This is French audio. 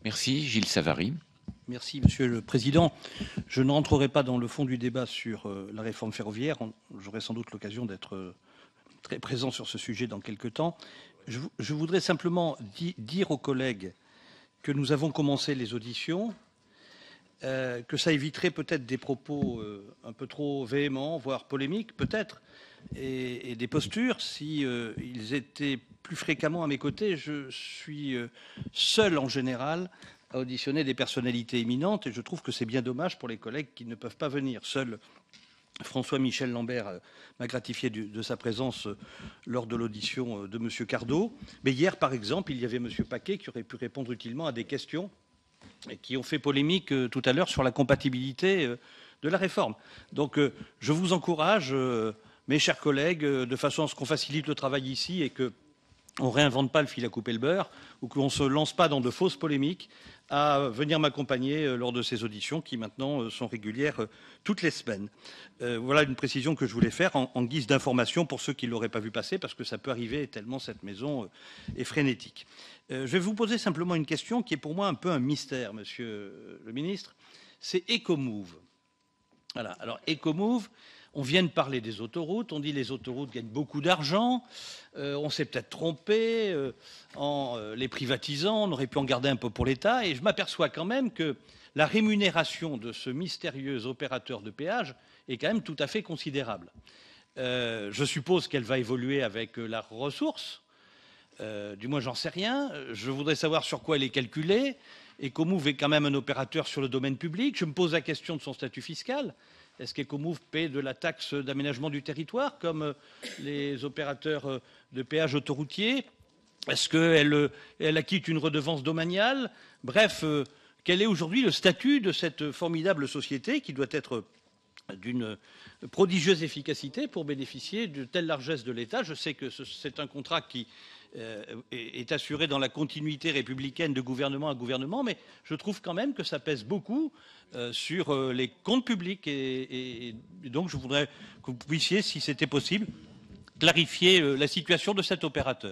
Merci. Gilles Savary. Merci, Monsieur le Président. Je ne rentrerai pas dans le fond du débat sur la réforme ferroviaire. J'aurai sans doute l'occasion d'être très présent sur ce sujet dans quelques temps. Je voudrais simplement dire aux collègues que nous avons commencé les auditions, que ça éviterait peut-être des propos un peu trop véhéments, voire polémiques, peut-être, et des postures si ils étaient plus fréquemment à mes côtés. Je suis seul en général à auditionner des personnalités éminentes et je trouve que c'est bien dommage pour les collègues qui ne peuvent pas venir. Seul François-Michel Lambert m'a gratifié de sa présence lors de l'audition de M. Cardot. Mais hier, par exemple, il y avait M. Paquet qui aurait pu répondre utilement à des questions et qui ont fait polémique tout à l'heure sur la compatibilité de la réforme. Donc je vous encourage, mes chers collègues, de façon à ce qu'on facilite le travail ici et qu'on ne réinvente pas le fil à couper le beurre ou qu'on ne se lance pas dans de fausses polémiques, à venir m'accompagner lors de ces auditions qui maintenant sont régulières toutes les semaines. Voilà une précision que je voulais faire en guise d'information pour ceux qui ne l'auraient pas vu passer, parce que ça peut arriver tellement cette maison est frénétique. Je vais vous poser simplement une question qui est pour moi un peu un mystère, Monsieur le Ministre. C'est Ecomove. Voilà. Alors Ecomove, on vient de parler des autoroutes, on dit les autoroutes gagnent beaucoup d'argent, on s'est peut-être trompé en les privatisant, on aurait pu en garder un peu pour l'État, et je m'aperçois quand même que la rémunération de ce mystérieux opérateur de péage est quand même tout à fait considérable. Je suppose qu'elle va évoluer avec la ressource, du moins j'en sais rien, je voudrais savoir sur quoi elle est calculée. Ecomove est quand même un opérateur sur le domaine public, je me pose la question de son statut fiscal. Est-ce qu'Ecomove paie de la taxe d'aménagement du territoire comme les opérateurs de péage autoroutiers? Est-ce qu'elle acquitte une redevance domaniale? Bref, quel est aujourd'hui le statut de cette formidable société qui doit être d'une prodigieuse efficacité pour bénéficier de telle largesse de l'État? Je sais que c'est un contrat qui est assuré dans la continuité républicaine de gouvernement à gouvernement, mais je trouve quand même que ça pèse beaucoup sur les comptes publics et donc je voudrais que vous puissiez, si c'était possible, clarifier la situation de cet opérateur.